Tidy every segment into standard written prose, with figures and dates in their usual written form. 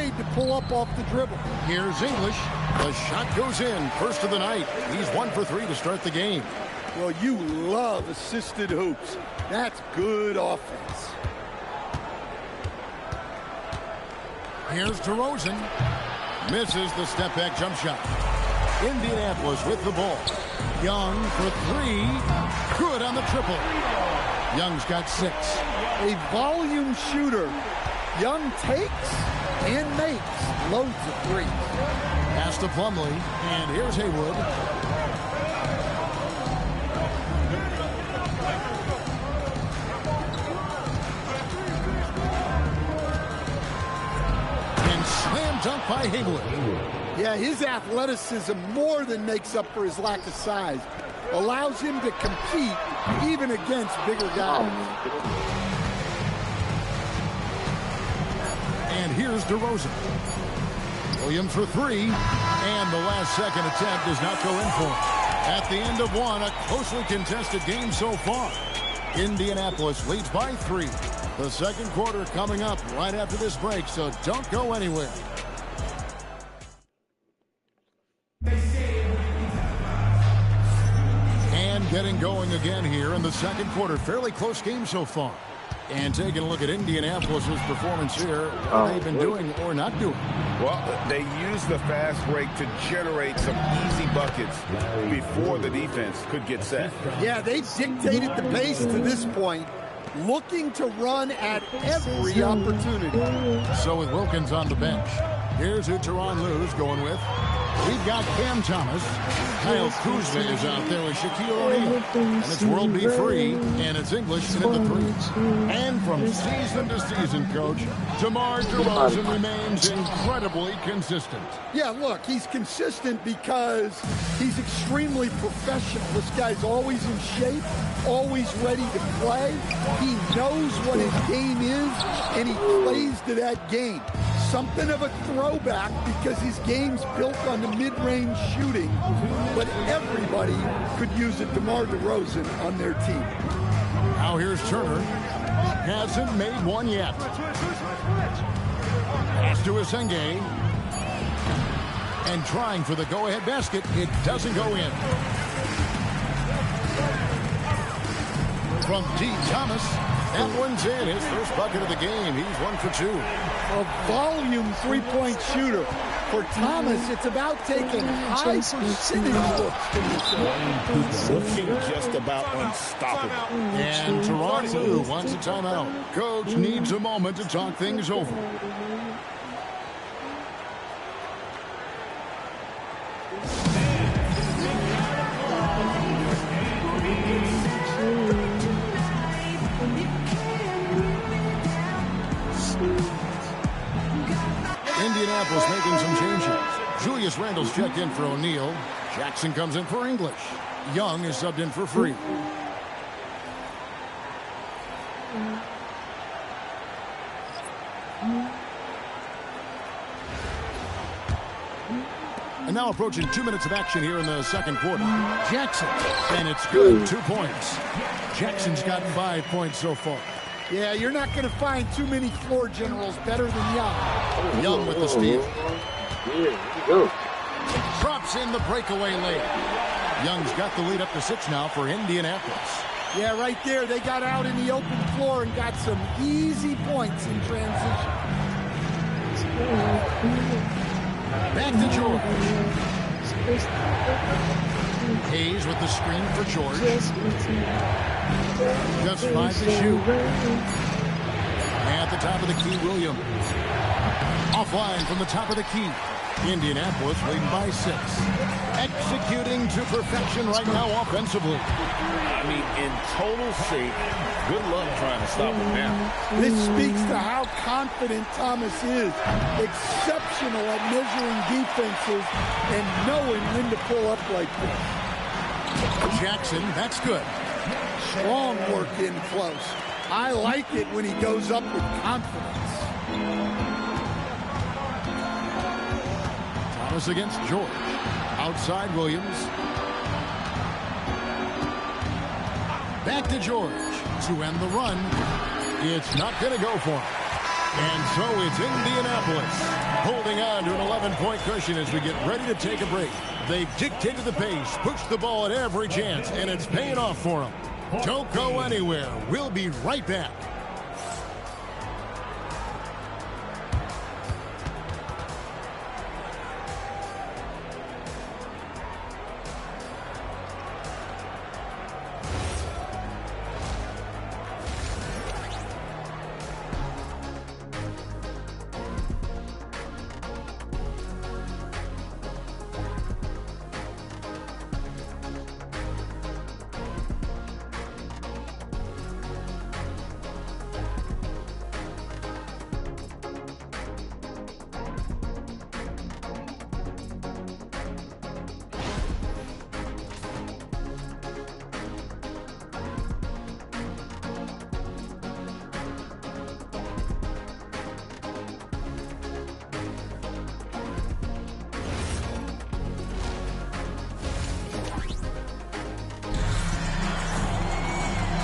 afraid to pull up off the dribble. Here's English. The shot goes in. First of the night. He's 1 for 3 to start the game. Well, you love assisted hoops. That's good offense. Here's DeRozan. Misses the step-back jump shot. Indianapolis with the ball. Young for 3. Good on the triple. Young's got 6. A volume shooter. Young takes and makes loads of threes. Pass to Plumlee, and here's Haywood. And slam dunk by Haywood. Yeah, his athleticism more than makes up for his lack of size. Allows him to compete even against bigger guys. And here's DeRozan. Williams for 3. And the last second attempt does not go in for him. At the end of one, a closely contested game so far. Indianapolis leads by 3. The second quarter coming up right after this break, so don't go anywhere. And getting going again here in the second quarter. Fairly close game so far. And taking a look at Indianapolis's performance here, what they've been doing or not doing. Well, they use the fast break to generate some easy buckets before the defense could get set. Yeah, they've dictated the pace to this point, looking to run at every opportunity. So with Wilkins on the bench, here's who Tyronn Lue's going with. We've got Cam Thomas. Kyle Kuzma is out there with Shaquille O'Neal. And it's World Be Free, and it's English in the 3. And from season to season, Coach, DeMar DeRozan remains incredibly consistent. Yeah, look, he's consistent because he's extremely professional. This guy's always in shape, always ready to play. He knows what his game is, and he plays to that game. Something of a throwback because his game's built on the mid-range shooting, but everybody could use a DeMar DeRozan on their team. Now here's Turner. Hasn't made one yet. Pass to Asenge. And trying for the go-ahead basket. It doesn't go in. From D. Thomas. That one's in. His first bucket of the game. He's 1 for 2. A volume three-point shooter. For Thomas, it's about taking high percentage looks to himself. Looking just about unstoppable. And Tyronn Lue wants a timeout. Coach needs a moment to talk things over. Indianapolis making some changes. Julius Randle's checked in for O'Neal. Jackson comes in for English. Young is subbed in for Free. And now approaching 2 minutes of action here in the second quarter. Jackson, and it's good. 2 points. Jackson's got 5 points so far. Yeah, you're not going to find too many floor generals better than Young. Young with the steal. Yeah, here you go. Drops in the breakaway lane. Young's got the lead up to 6 now for Indianapolis. Yeah, right there. They got out in the open floor and got some easy points in transition. Back to George. Hayes with the screen for George. Just 5 to shoot. At the top of the key, Williams. Offline from the top of the key. Indianapolis leading by 6. Executing to perfection right now offensively. I mean, in total shape. Good luck trying to stop him now. This speaks to how confident Thomas is. Exceptional at measuring defenses and knowing when to pull up like this. Jackson, that's good. Strong work in close. I like it when he goes up with confidence. Thomas against George. Outside Williams. Back to George to end the run. It's not going to go for him. And so it's Indianapolis Holding on to an 11-point cushion as we get ready to take a break. They've dictated the pace, pushed the ball at every chance, and it's paying off for them. Don't go anywhere. We'll be right back.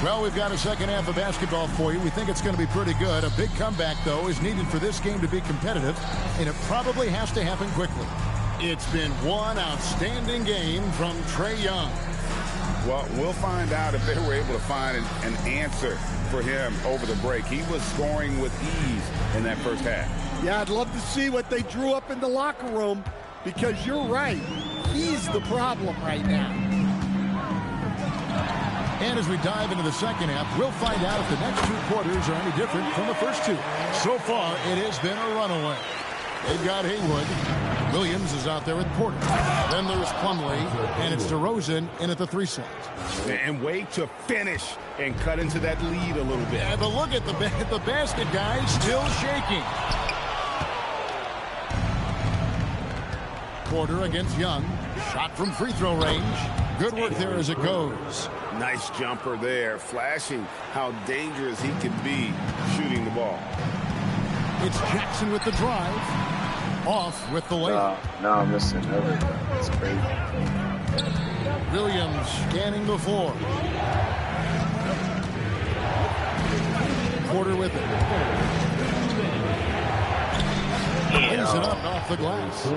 Well, we've got a second half of basketball for you. We think it's going to be pretty good. A big comeback, though, is needed for this game to be competitive, and it probably has to happen quickly. It's been one outstanding game from Trae Young. Well, we'll find out if they were able to find an answer for him over the break. He was scoring with ease in that first half. Yeah, I'd love to see what they drew up in the locker room, because you're right. He's the problem right now. And as we dive into the second half, we'll find out if the next two quarters are any different from the first two. So far, it has been a runaway. They've got Haywood. Williams is out there with Porter. Then there's Plumlee, and it's DeRozan in at the 3 slot. And wait to finish and cut into that lead a little bit. Yeah, but look at the basket, guys, still shaking. Porter against Young. Shot from free throw range. Good work there as it goes. Nice jumper there, flashing how dangerous he can be shooting the ball. It's Jackson with the drive. Off with the layup. No, I'm missing everything. It's crazy. Williams scanning the floor. Porter with it. Lays it up off the glass.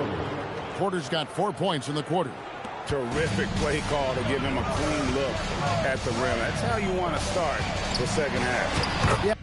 Porter's got 4 points in the quarter. Terrific play call to give him a clean look at the rim. That's how you want to start the second half. Yeah.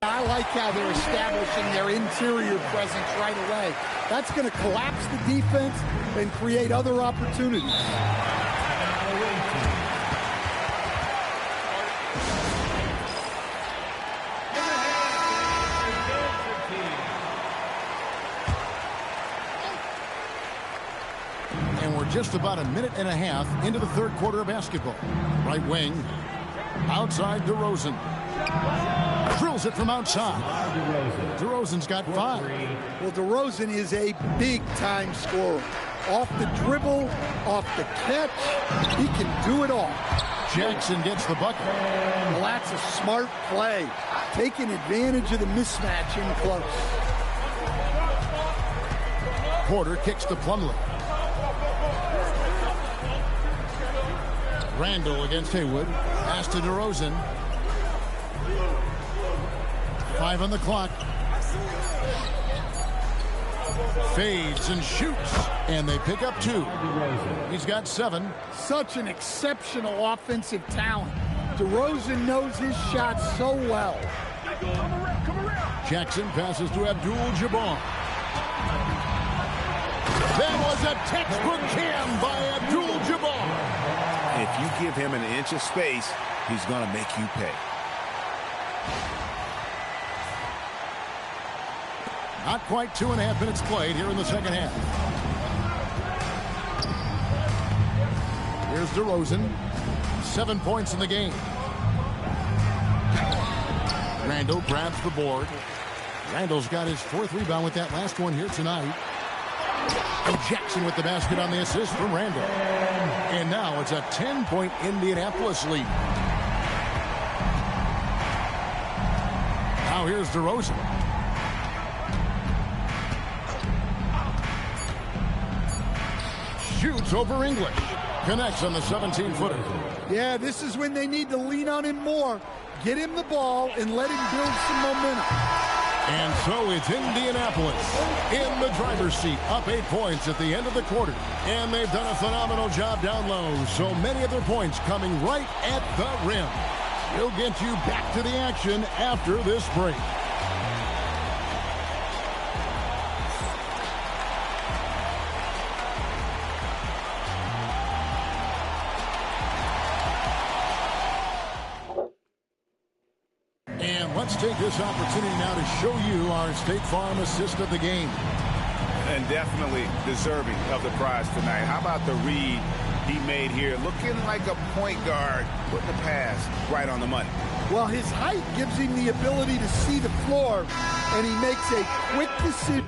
I like how they're establishing their interior presence right away. That's going to collapse the defense and create other opportunities. And we're just about a minute and a half into the third quarter of basketball. Right wing, outside DeRozan. Drills it from outside. DeRozan's got 5. Well, DeRozan is a big-time scorer. Off the dribble, off the catch, he can do it all. Jackson gets the bucket. Well, that's a smart play, taking advantage of the mismatch in close. Porter kicks to Plumlee. Randall against Haywood. Pass to DeRozan. 5 on the clock. Fades and shoots, and they pick up 2. He's got 7. Such an exceptional offensive talent. DeRozan knows his shot so well. Jackson passes to Abdul-Jabbar. That was a textbook cam by Abdul-Jabbar. If you give him an inch of space, he's going to make you pay. Not quite 2.5 minutes played here in the second half. Here's DeRozan. 7 points in the game. Randall grabs the board. Randall's got his 4th rebound with that last one here tonight. And Jackson with the basket on the assist from Randall. And now it's a 10-point Indianapolis lead. Now here's DeRozan. Shoots over English. Connects on the 17-footer. Yeah, this is when they need to lean on him more. Get him the ball and let him build some momentum. And so it's Indianapolis in the driver's seat, up 8 points at the end of the quarter. And they've done a phenomenal job down low. So many of their points coming right at the rim. We'll get you back to the action after this break. Let's take this opportunity now to show you our State Farm assist of the game. And definitely deserving of the prize tonight. How about the read he made here? Looking like a point guard, putting the pass right on the money. Well, his height gives him the ability to see the floor, and he makes a quick decision.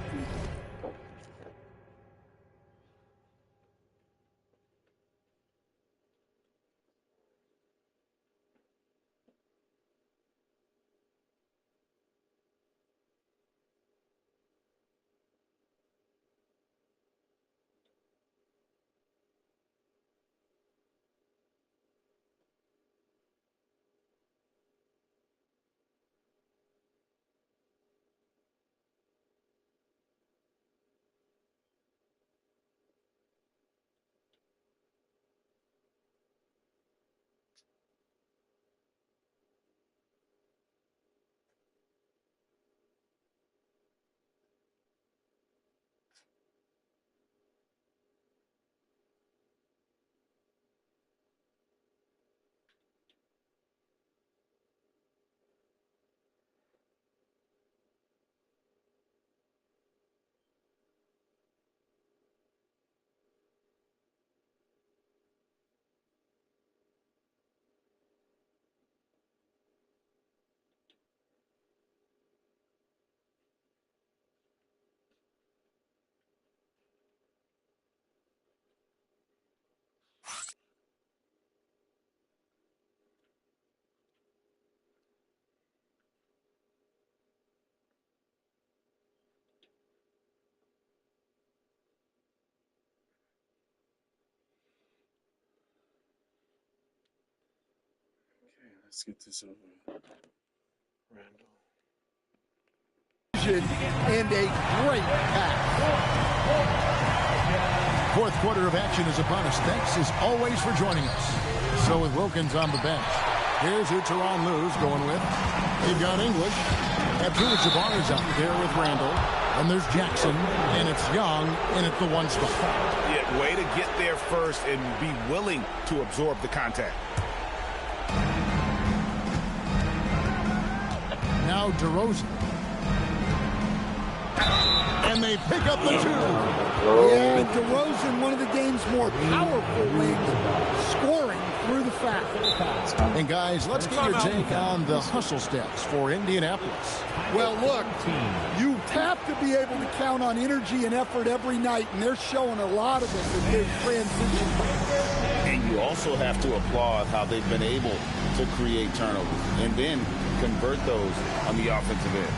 Let's get this over. Randall. And a great pass. 4th quarter of action is upon us. Thanks as always for joining us. So with Wilkins on the bench, here's who Teron Lue's going with. They've got English. Abdul-Jabbar is out there with Randall. And there's Jackson, and it's Young in at the 1 spot. Yeah, way to get there first and be willing to absorb the contact. Now DeRozan. And they pick up the 2. Yeah, DeRozan, one of the game's more powerful wings, scoring through the foul. And guys, let's get your take on the hustle stats for Indianapolis. Well, look, you have to be able to count on energy and effort every night, and they're showing a lot of it in their transition. And you also have to applaud how they've been able to create turnovers and then convert those on the offensive end.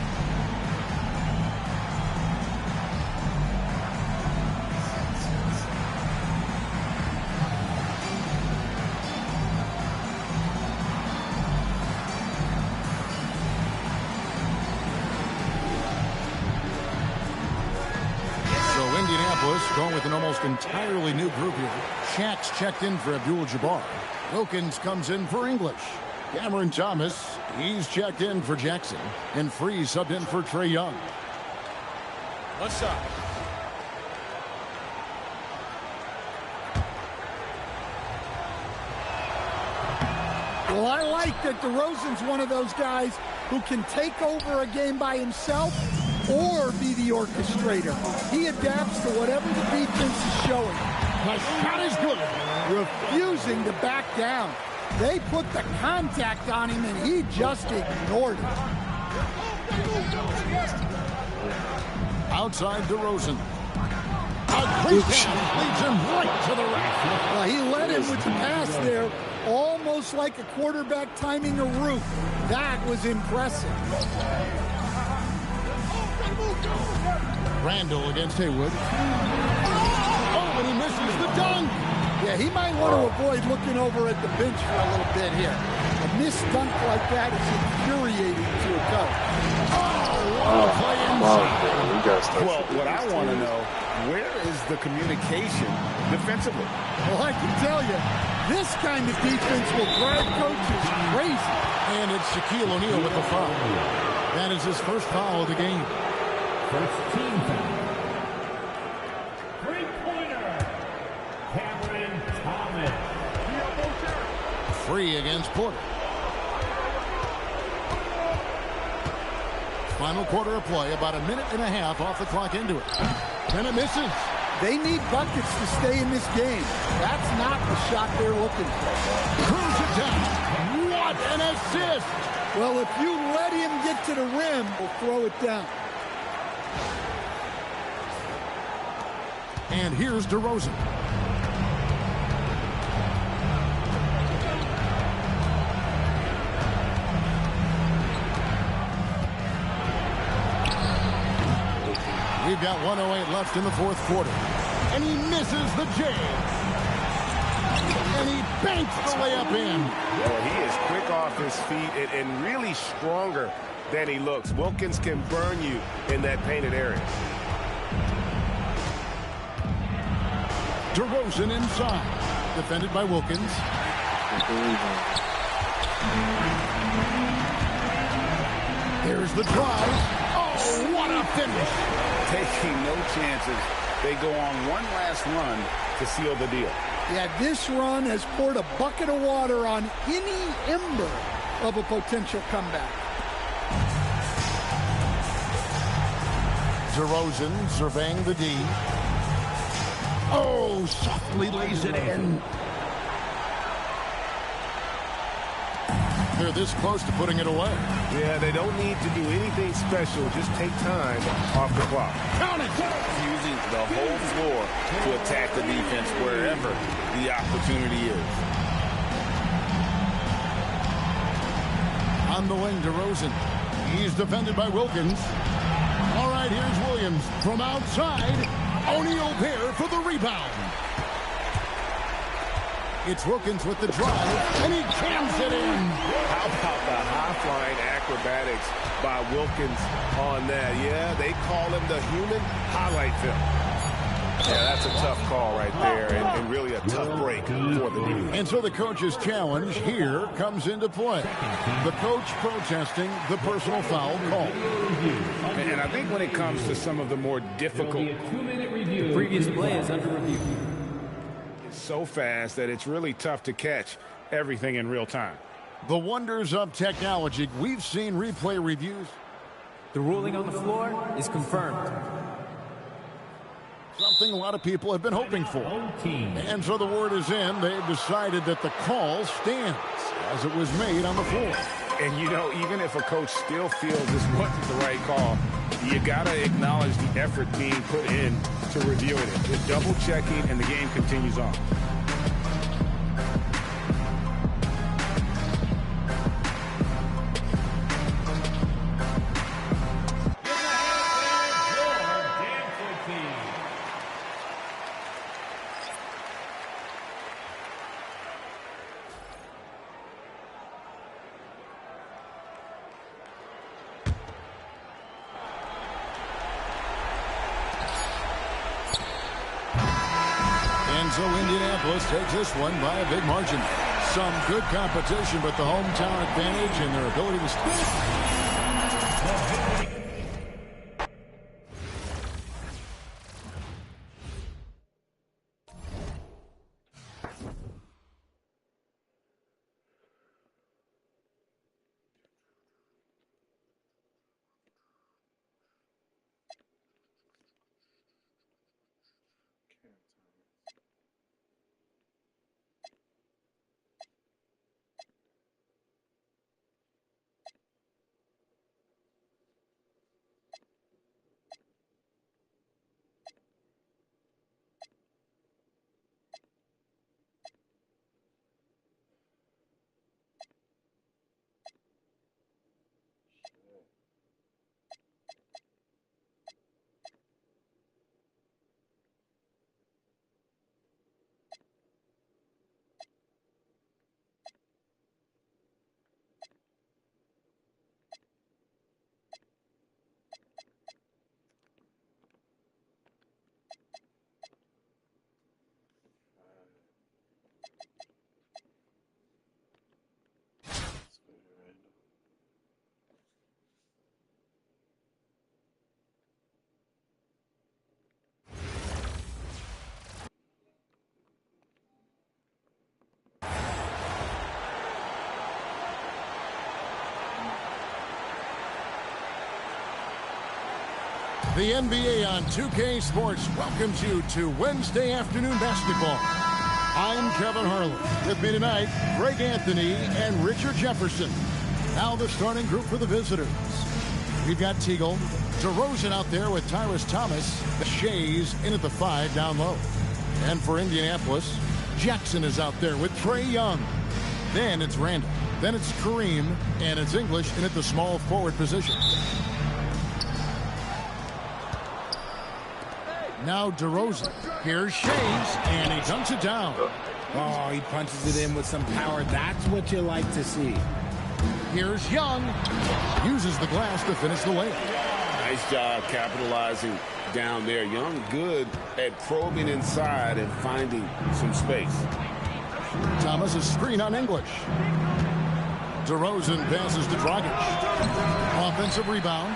going with an almost entirely new group here. Shaq's checked in for Abdul-Jabbar. Wilkins comes in for English. Cameron Thomas, he's checked in for Jackson. And Freeze subbed in for Trae Young. One shot. Well, I like that DeRozan's one of those guys who can take over a game by himself or be the orchestrator. He adapts to whatever the defense is showing. The shot is good. Refusing to back down. They put the contact on him, and he just ignored it. Outside DeRozan. A quick pass leads him right to the rack. Well, he led him with the pass there, almost like a quarterback timing a route. That was impressive. Randall against Haywood. Oh, and he misses the dunk. Yeah, he might want to avoid looking over at the bench for a little bit here. A missed dunk like that is infuriating to a coach. Well, what I want to know, where is the communication defensively? Well, I can tell you, this kind of defense will drive coaches crazy. And it's Shaquille O'Neal with the foul. That is his first foul of the game. First team foul. Three-pointer. Cameron Thomas. Free against Porter. Final quarter of play, about a minute and a half off the clock into it. And it misses. They need buckets to stay in this game. That's not the shot they're looking for. Cruz it down. What an assist! Well, if you let him get to the rim, we'll throw it down. And here's DeRozan. We've got 1:08 left in the fourth quarter. And he misses the J. And he banks the layup in. Well, he is quick off his feet and really stronger than he looks. Wilkins can burn you in that painted area. DeRozan inside. Defended by Wilkins. There's the drive. Oh, what a finish. Taking no chances. They go on one last run to seal the deal. Yeah, this run has poured a bucket of water on any ember of a potential comeback. DeRozan surveying the D. Oh, softly lays it in. They're this close to putting it away. Yeah, they don't need to do anything special. Just take time off the clock. Count it! Using the whole floor to attack the defense wherever the opportunity is. On the wing, DeRozan. He's defended by Wilkins. All right, here's Williams from outside. O'Neal there for the rebound. It's Wilkins with the drive, and he cams it in. How about the high-flying acrobatics by Wilkins on that? Yeah, they call him the human highlight film. Yeah, that's a tough call right there, and really a tough break for the defense. And so the coach's challenge here comes into play. The coach protesting the personal foul call. And I think when it comes to some of the more difficult... The previous play is under review. So fast that it's really tough to catch everything in real time. The wonders of technology. We've seen replay reviews. The ruling on the floor is confirmed. Something a lot of people have been hoping for. And so the word is in. They've decided that the call stands as it was made on the floor. And, you know, even if a coach still feels this wasn't the right call, you got to acknowledge the effort being put in to reviewing it. They're double-checking, and the game continues on. So Indianapolis takes this one by a big margin. Some good competition, but the hometown advantage and their ability to The NBA on 2K Sports welcomes you to Wednesday afternoon basketball. I'm Kevin Harlan. With me tonight, Greg Anthony and Richard Jefferson. Now the starting group for the visitors. We've got Teagle, DeRozan out there with Tyrus Thomas. Shays in at the 5 down low. And for Indianapolis, Jackson is out there with Trae Young. Then it's Randall. Then it's Kareem. And it's English in at the small forward position. Now DeRozan. Here's Shays, and he dunks it down. Oh, he punches it in with some power. That's what you like to see. Here's Young. Uses the glass to finish the layup. Nice job capitalizing down there. Young good at probing inside and finding some space. Thomas is screen on English. DeRozan passes to Dragic. Offensive rebound.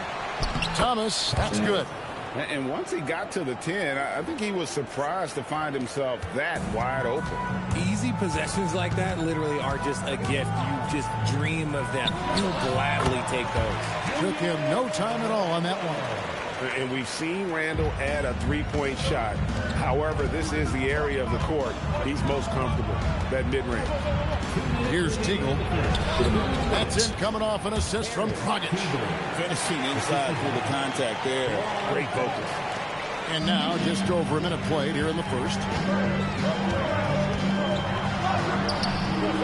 Thomas, that's good. And once he got to the 10, I think he was surprised to find himself that wide open. Easy possessions like that literally are just a gift. You just dream of them. You'll gladly take those. Took him no time at all on that one. And we've seen Randall add a three-point shot. However, this is the area of the court he's most comfortable, that mid-range. Here's Teagle. That's in coming off an assist from Dragic. Finishing inside through the contact there. Great focus. And now just over a minute played here in the first.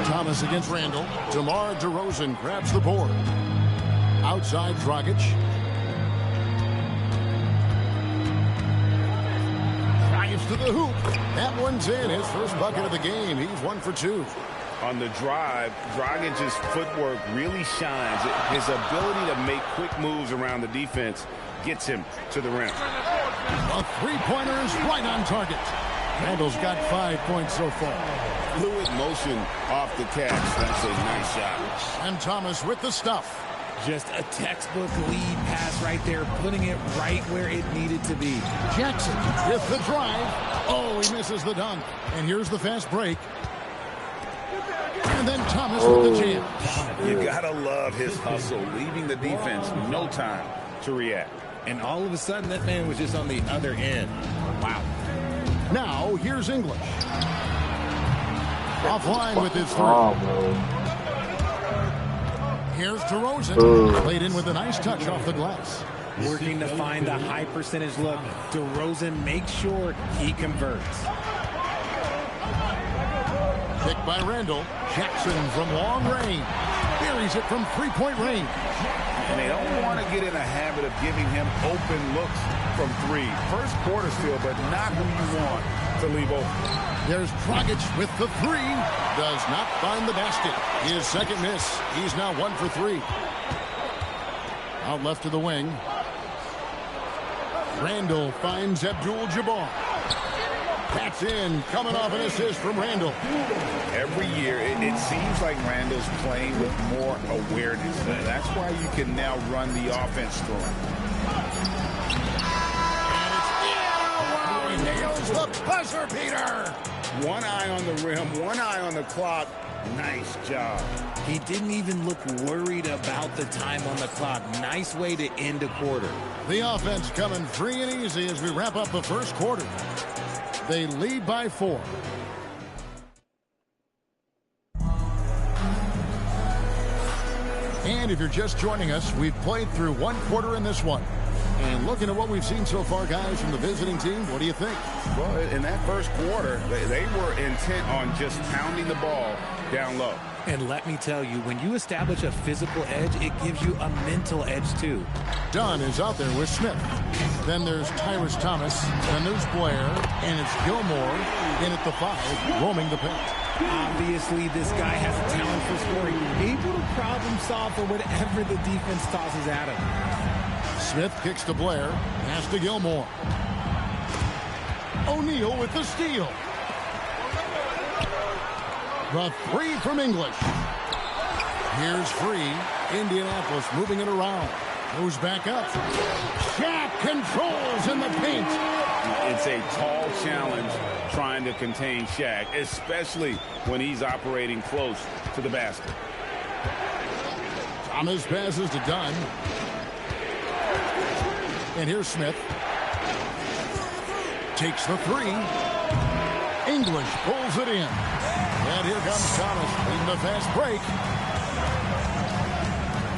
Thomas against Randall. DeMar DeRozan grabs the board. Outside Dragic. To the hoop. That one's in. His first bucket of the game. He's 1 for 2. On the drive, Dragic's footwork really shines. His ability to make quick moves around the defense gets him to the rim. A three-pointer is right on target. Randall's got 5 points so far. Fluid motion off the catch. That's a nice shot. And Thomas with the stuff. Just a textbook lead pass right there, putting it right where it needed to be. Jackson with the drive. Oh, he misses the dunk. And here's the fast break. And then Thomas with the jam. You gotta love his hustle, leaving the defense no time to react. And all of a sudden, that man was just on the other end. Wow. Now, here's English. Offline with his three. Here's DeRozan. Played in with a nice touch off the glass. Working to find the high percentage look. DeRozan makes sure he converts. Picked by Randall. Jackson from long range. Buries it from three-point range. And they don't want to get in a habit of giving him open looks from three. First quarter still, but not who you want to leave open. There's Dragic with the three. Does not find the basket. His second miss. He's now 1 for 3. Out left to the wing. Randall finds Abdul-Jabbar. That's in, coming off an assist from Randall. Every year, it seems like Randall's playing with more awareness. That's why you can now run the offense through him. And it's in. Wow, he nails the buzzer beater. One eye on the rim, one eye on the clock. Nice job. He didn't even look worried about the time on the clock. Nice way to end a quarter. The offense coming free and easy as we wrap up the first quarter. They lead by 4. And if you're just joining us, we've played through 1 quarter in this one. And looking at what we've seen so far, guys, from the visiting team, what do you think? Well, in that first quarter, they were intent on just pounding the ball down low. And let me tell you, when you establish a physical edge, it gives you a mental edge, too. Dunn is out there with Smith. Then there's Tyrus Thomas. Then there's Blair. And it's Gilmore in at the 5, roaming the paint. Obviously, this guy has a talent for scoring. Able to problem solve for whatever the defense tosses at him. Smith kicks to Blair. Pass to Gilmore. O'Neal with the steal. The 3 from English. Here's free. Indianapolis moving it around. Goes back up. Shaq controls in the paint. It's a tall challenge trying to contain Shaq, especially when he's operating close to the basket. Thomas passes to Dunn. And here's Smith. Takes the 3. English pulls it in. And here comes Thomas in the fast break.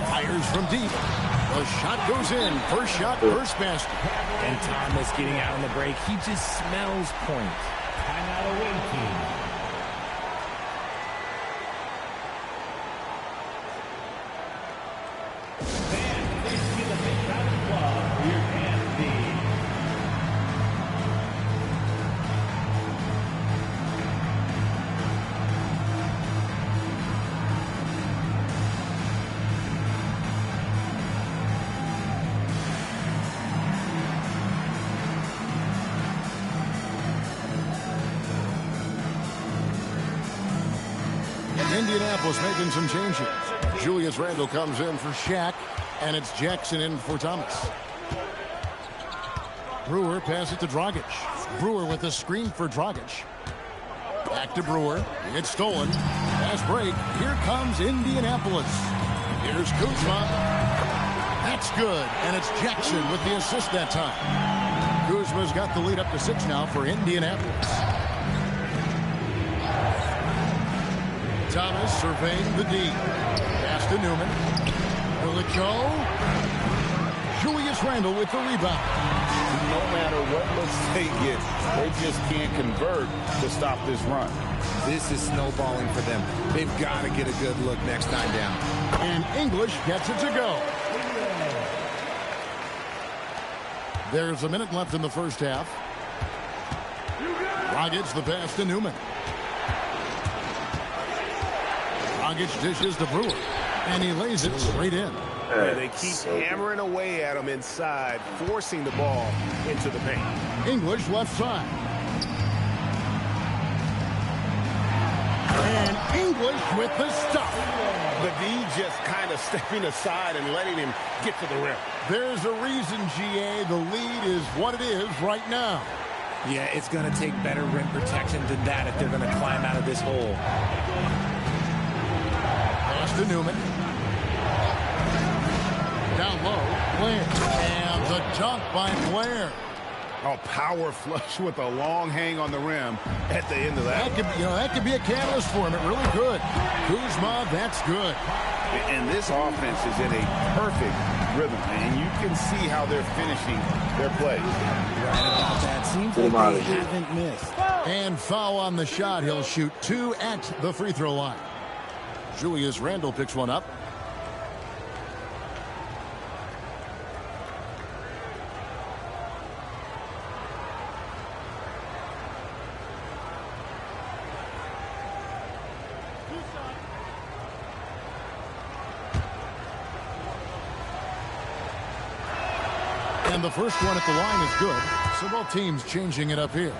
Fires from deep. The shot goes in. First shot, first basket. And Thomas getting out on the break. He just smells points. Timeout away team. Indianapolis making some changes. Julius Randle comes in for Shaq, and it's Jackson in for Thomas. Brewer passes it to Dragic. Brewer with a screen for Dragic. Back to Brewer. It's stolen. Fast break. Here comes Indianapolis. Here's Kuzma. That's good, and it's Jackson with the assist that time. Kuzma's got the lead up to 6 now for Indianapolis. Thomas surveying the D. Pass to Newman. Will it go? Julius Randle with the rebound. No matter what looks they get, they just can't convert to stop this run. This is snowballing for them. They've got to get a good look next time down. And English gets it to go. There's a minute left in the first half. Dragic the pass to Newman. Dragic dishes to Brewer, and he lays it straight in. And they keep hammering away at him inside, forcing the ball into the paint. English left side. And English with the stuff. The D just kind of stepping aside and letting him get to the rim. There's a reason, GA, the lead is what it is right now. Yeah, it's going to take better rim protection than that if they're going to climb out of this hole. Pass to Newman. Down low, Blair. And the dunk by Blair. A power flush with a long hang on the rim at the end of that. That could be a catalyst for him. It really could. Kuzma, that's good. And this offense is in a perfect rhythm, and you can see how they're finishing their plays. Right about that. Seems like they haven't missed. And foul on the shot. He'll shoot 2 at the free throw line. Julius Randle picks one up. And the first one at the line is good. So both teams changing it up here.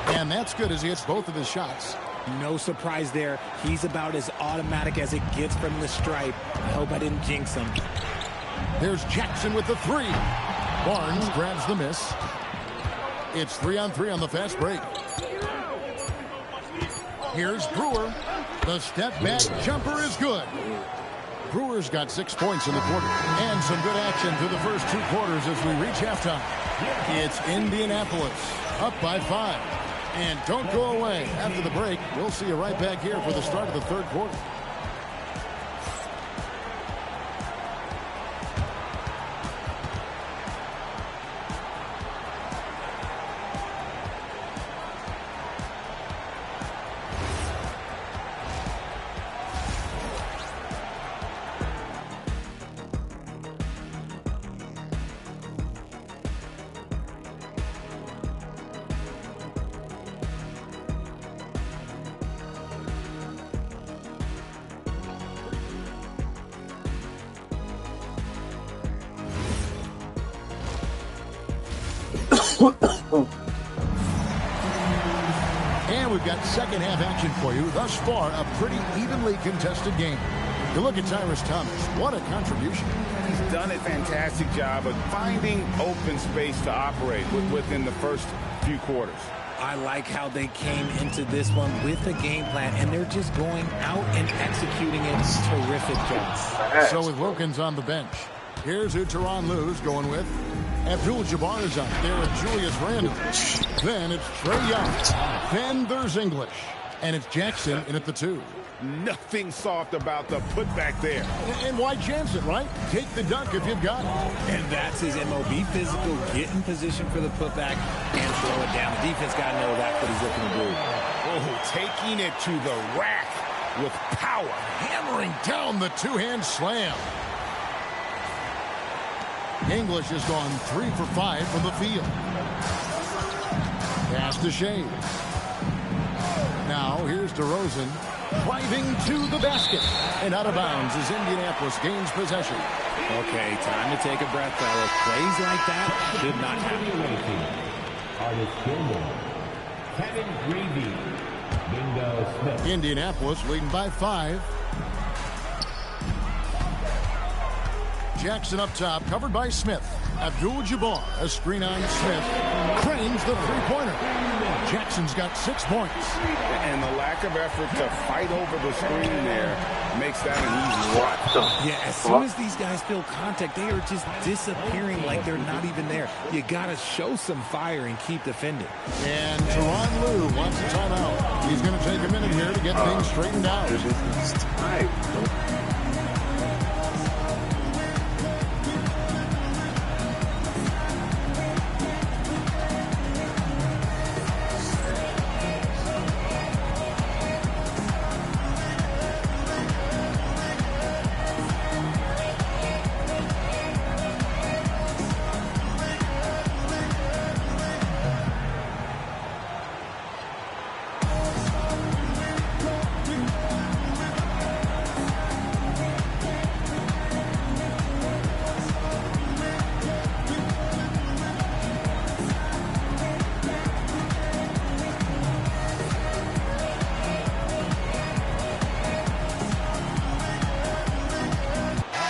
And that's good as he hits both of his shots. No surprise there. He's about as automatic as it gets from the stripe. I hope I didn't jinx him. There's Jackson with the three. Barnes grabs the miss. It's 3-on-3 on the fast break. Here's Brewer. The step-back jumper is good. Brewer's got 6 points in the quarter. And some good action through the first 2 quarters as we reach halftime. It's Indianapolis up by 5. And don't go away. After the break, we'll see you right back here for the start of the third quarter. And we've got second half action for you. Thus far, a pretty evenly contested game. You look at Tyrus Thomas. What a contribution. He's done a fantastic job of finding open space to operate within the first few quarters. I like how they came into this one with a game plan, and they're just going out and executing it. Terrific job. So with Wilkins on the bench, here's who Tyronn Lue's going with. Abdul-Jabbar is out there with Julius Randle. Then it's Trae Young. Then there's English. And it's Jackson in at the 2. Nothing soft about the putback there. And why chance it, right? Take the dunk if you've got it. And that's his MOB physical. Get in position for the putback and throw it down. The defense got to know that's what he's looking to do. Oh, taking it to the rack with power. Hammering down the two-hand slam. English has gone 3 for 5 from the field. Pass to Shea. Now here's DeRozan driving to the basket. And out of bounds as Indianapolis gains possession. Okay, time to take a breath, fellas. Plays like that should not happen. Artist Gilmore. Kevin Gravy. Bingo Smith. Indianapolis leading by 5. Jackson up top, covered by Smith. Abdul-Jabbar, a screen on Smith. Cranes the three-pointer. Jackson's got 6 points. And the lack of effort to fight over the screen there makes that an easy watch. Yeah, as soon as these guys feel contact, they are just disappearing like they're not even there. You got to show some fire and keep defending. And Tyronn Lue wants a timeout. He's going to take a minute here to get things straightened out. It's tight.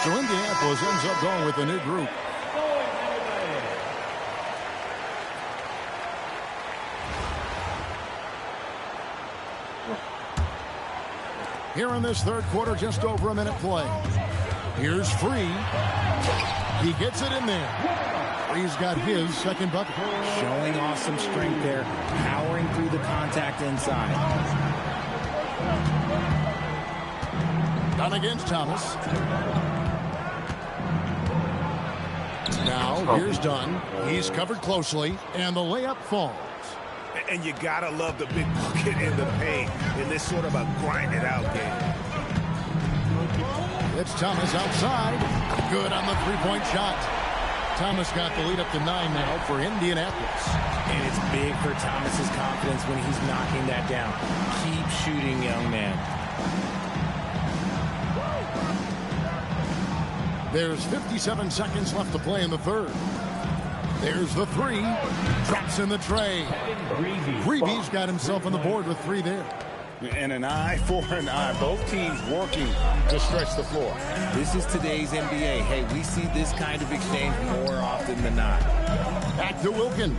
So Indianapolis ends up going with a new group. Here in this third quarter, just over a minute play. Here's Free. He gets it in there. Free's got his second bucket. Showing off some strength there, powering through the contact inside. Done against Thomas. Now, here's Dunn. He's covered closely, and the layup falls. And you gotta love the big bucket in the paint in this sort of a grind-it-out game. It's Thomas outside. Good on the three-point shot. Thomas got the lead up to 9 now for Indianapolis. And it's big for Thomas's confidence when he's knocking that down. Keep shooting, young man. There's 57 seconds left to play in the third. There's the three. Drops in the tray. Greavy's got himself on the board with 3 there. And an eye for an eye. Both teams working to stretch the floor. This is today's NBA. Hey, we see this kind of exchange more often than not. Back to Wilkins.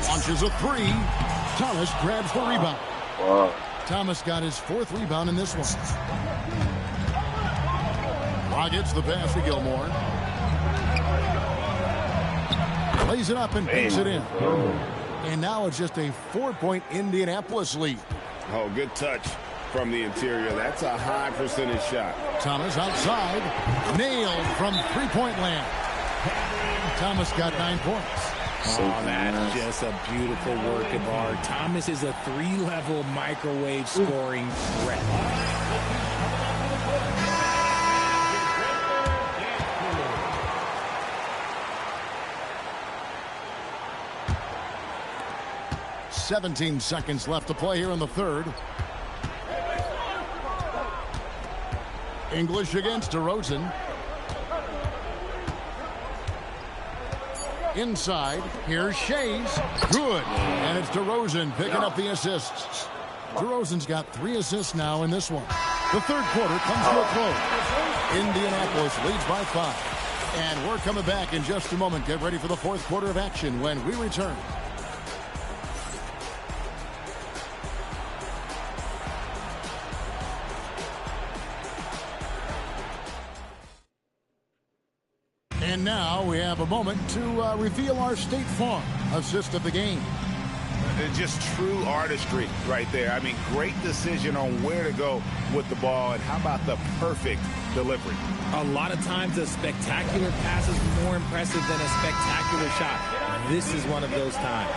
Launches a 3. Thomas grabs the rebound. Wow. Thomas got his 4th rebound in this one. Gets the pass to Gilmore. Lays it up and pinks it in. And now it's just a 4-point Indianapolis lead. Oh, good touch from the interior. That's a high percentage shot. Thomas outside. Nailed from 3-point land. Thomas got 9 points. Oh, that's just a beautiful work of art. Thomas is a 3-level microwave scoring threat. 17 seconds left to play here in the 3rd. English against DeRozan. Inside, here's Shays. Good. And it's DeRozan picking up the assists. DeRozan's got 3 assists now in this one. The 3rd quarter comes to a close. Indianapolis leads by 5. And we're coming back in just a moment. Get ready for the 4th quarter of action when we return. And now we have a moment to reveal our State Farm assist of the game. Just true artistry right there. I mean, great decision on where to go with the ball, and how about the perfect delivery? A lot of times a spectacular pass is more impressive than a spectacular shot. This is one of those times.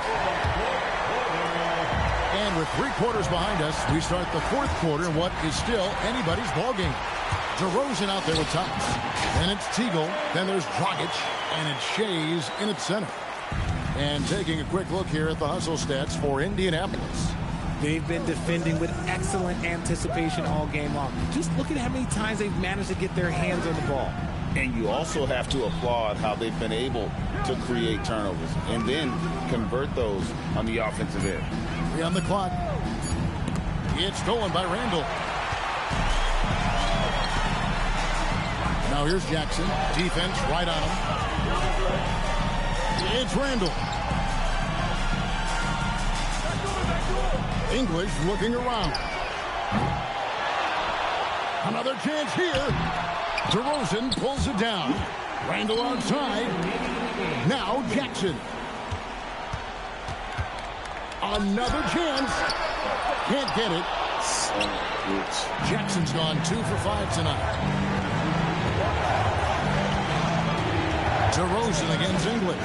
And with 3 quarters behind us, we start the 4th quarter in what is still anybody's ballgame. DeRozan out there with Thomas. Then it's Teagle. Then there's Dragic. And it's Shays in its center. And taking a quick look here at the hustle stats for Indianapolis. They've been defending with excellent anticipation all game long. Just look at how many times they've managed to get their hands on the ball. And you also have to applaud how they've been able to create turnovers and then convert those on the offensive end. 3 on the clock. It's stolen by Randall. Now here's Jackson. Defense right on him. It's Randall. English looking around. Another chance here. DeRozan pulls it down. Randall outside. Now Jackson. Another chance. Can't get it. Jackson's gone 2 for 5 tonight. DeRozan against English.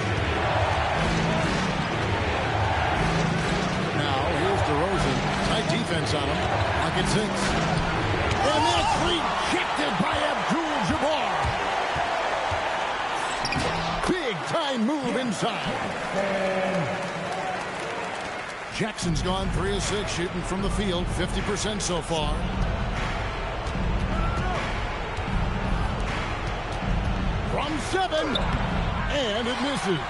Now here's DeRozan. Tight defense on him. Pocket 6. And that's rejected by Abdul-Jabbar. Big time move inside. Jackson's gone 3 of 6 shooting from the field. 50% so far. From 7, and it misses.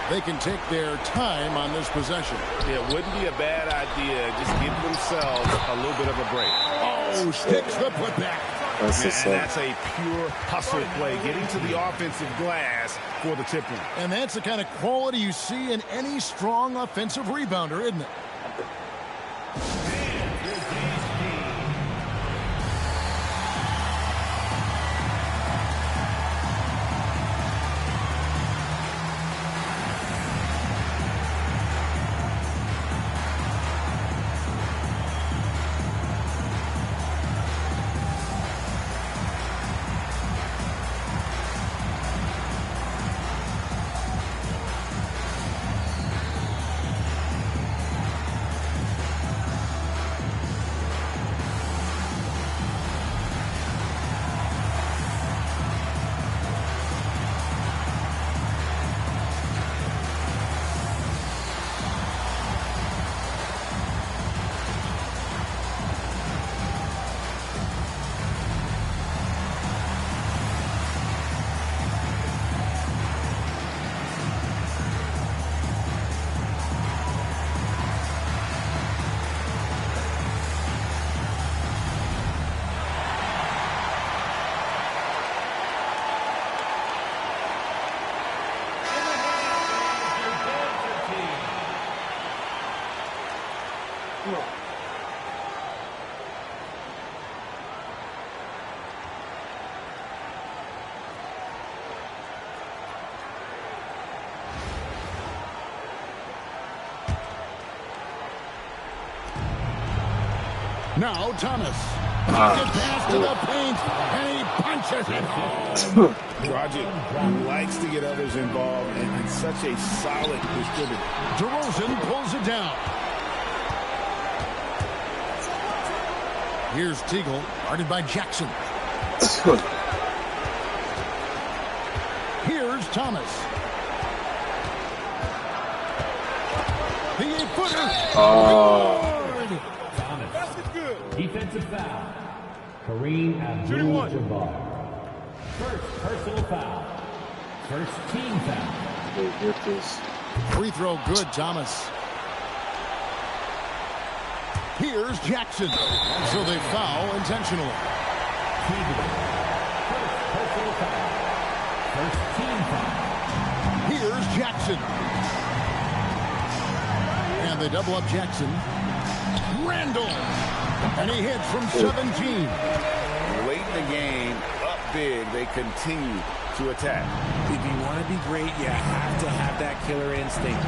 They can take their time on this possession. It wouldn't be a bad idea. Just give themselves a little bit of a break. Oh, sticks the putback. That's a pure hustle play, getting to the offensive glass for the tip in. And that's the kind of quality you see in any strong offensive rebounder, isn't it? Now Thomas. Pocket pass to the paint, and he punches it home. Dragic likes to get others involved and such a solid distributor. DeRozan pulls it down. Here's Teagle, guarded by Jackson. Here's Thomas. The 8-footer. Thomas. Defensive foul. Kareem Abdul-Jabbar. First personal foul. First team foul. Free throw good, Thomas. Here's Jackson. So they foul intentionally. First personal foul. First team foul. Here's Jackson. And they double up Jackson. Randall. And he hits from 17. Late in the game, up big, they continue to attack. If you want to be great, you have to have that killer instinct.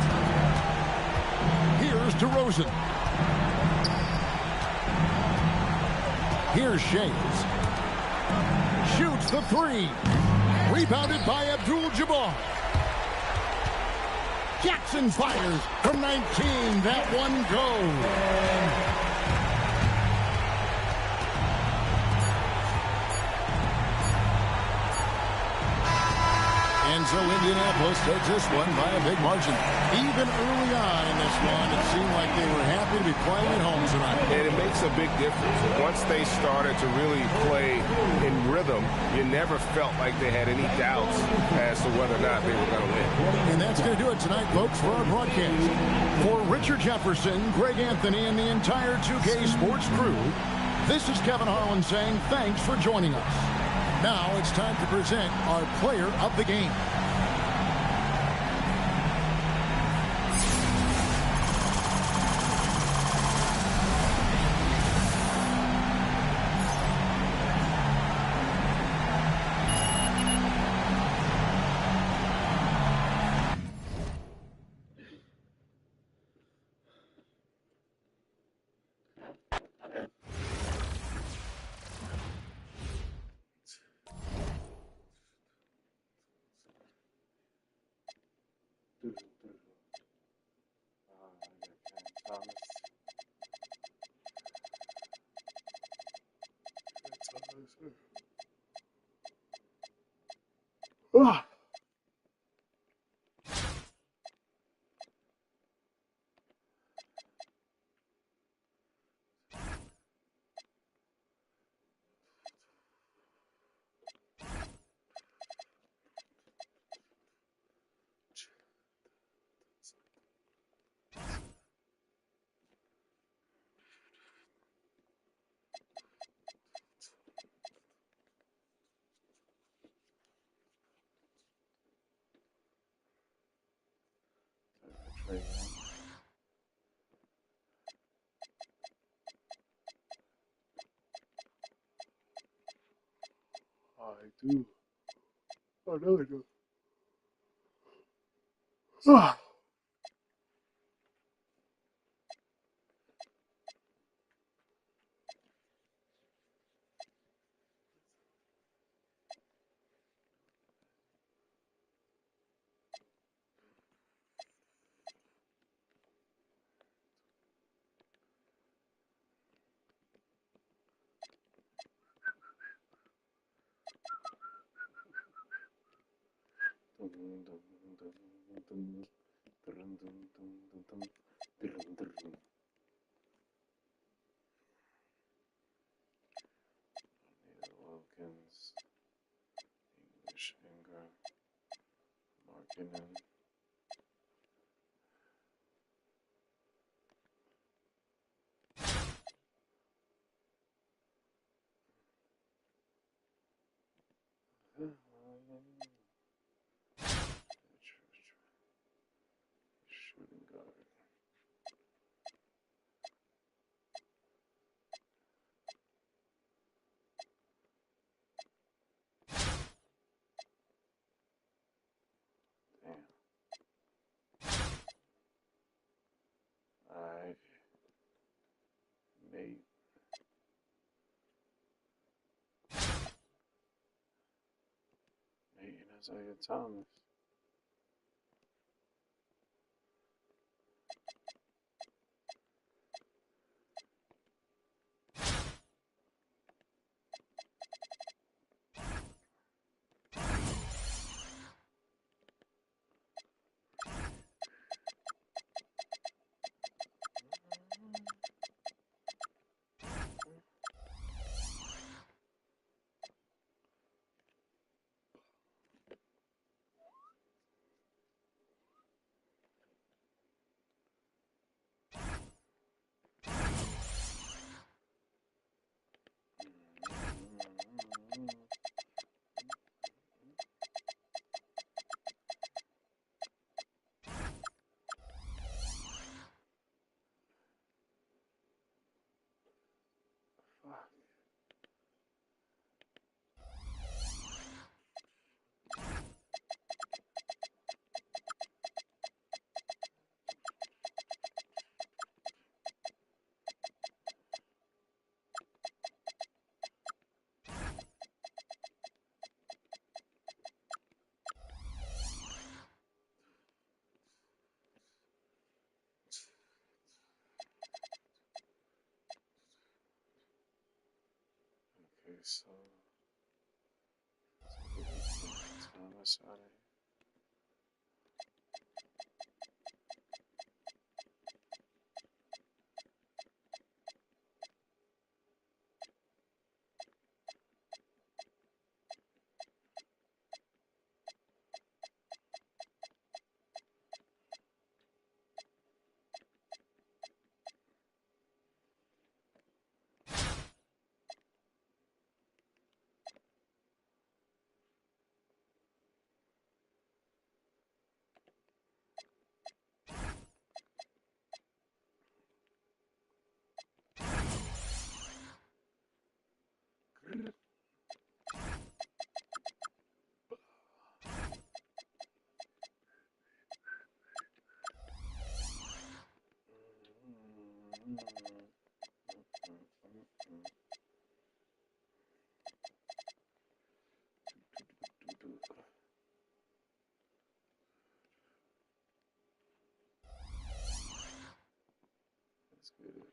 Here's DeRozan. Here's Shays. Shoots the three. Rebounded by Abdul-Jabbar. Jackson fires from 19. That one goes. And so Indianapolis takes this one by a big margin. Even early on in this one, it seemed like they were happy to be playing at home tonight. And it makes a big difference. Once they started to really play in rhythm, you never felt like they had any doubts as to whether or not they were going to win. And that's going to do it tonight, folks, for our broadcast. For Richard Jefferson, Greg Anthony, and the entire 2K Sports crew, this is Kevin Harlan saying thanks for joining us. Now it's time to present our player of the game. I do. I know I do. Wilkins, English Ingram, Markkinen. Shooting guard. Damn. Isaiah Thomas. Okay, so Thomas out of here. That's good.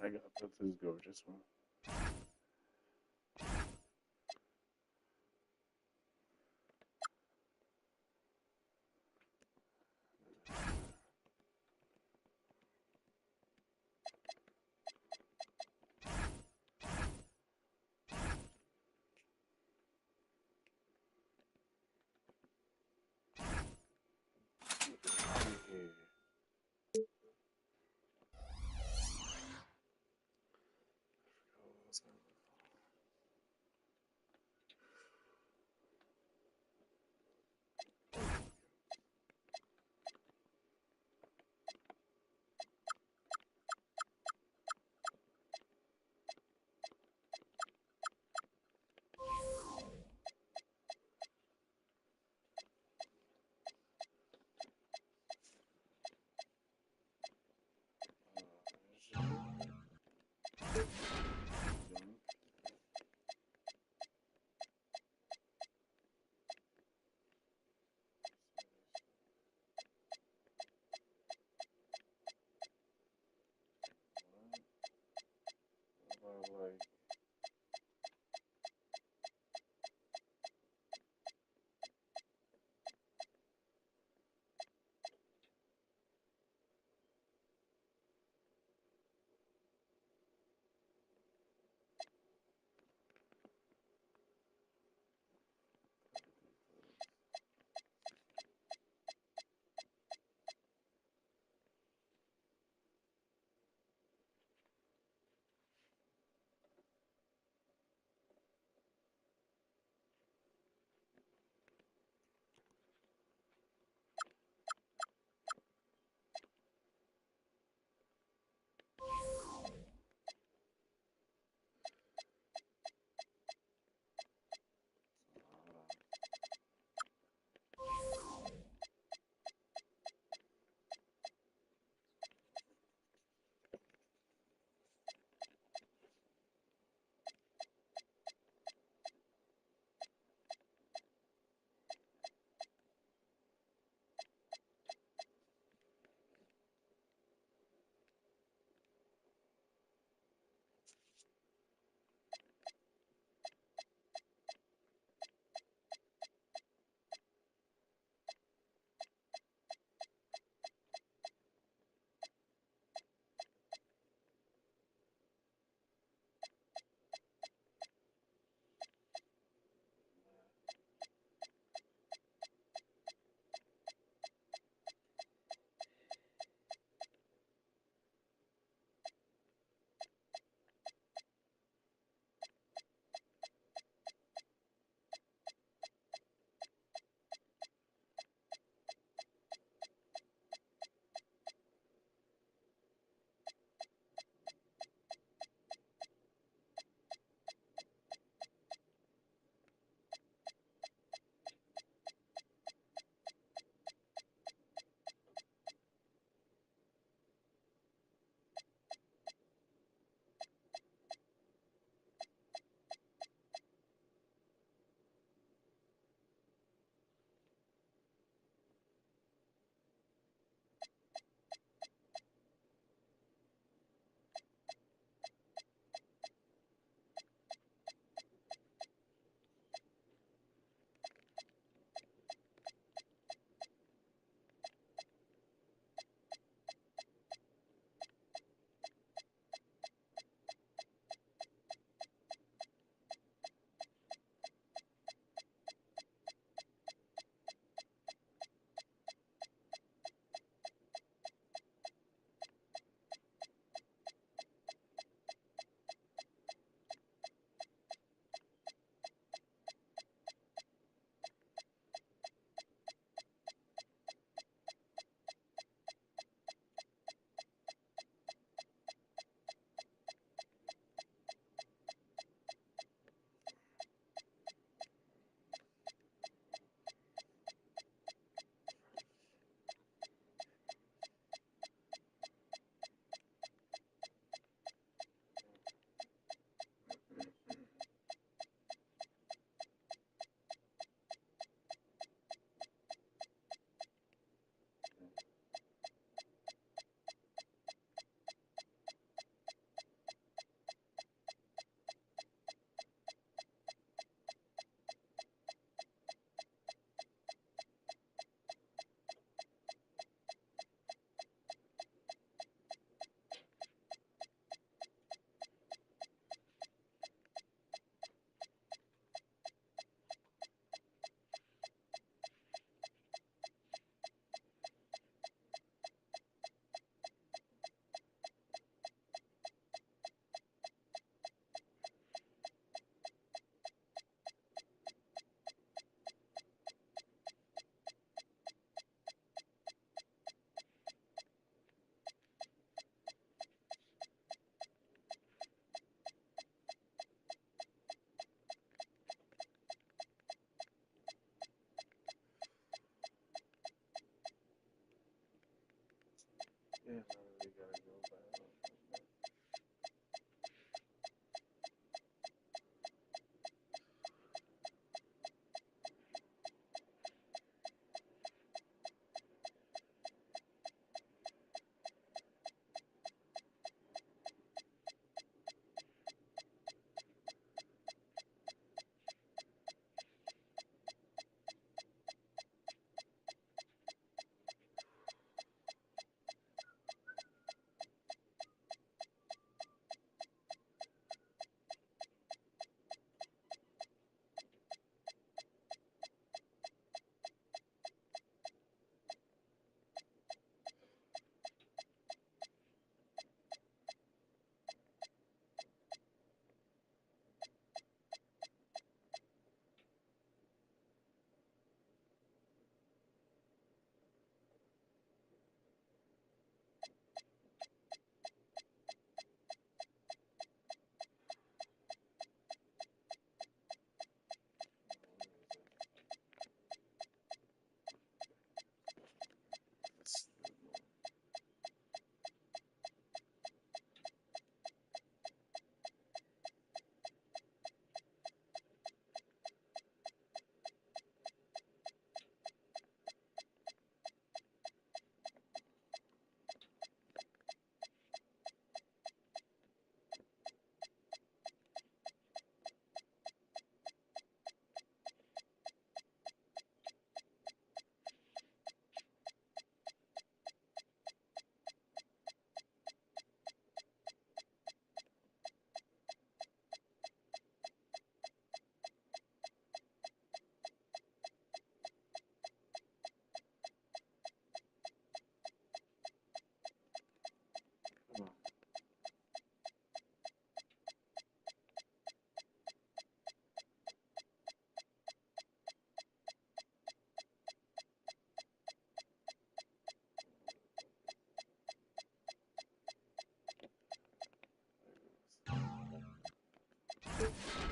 I got this gorgeous one. Damn, I really gotta go back. Come on.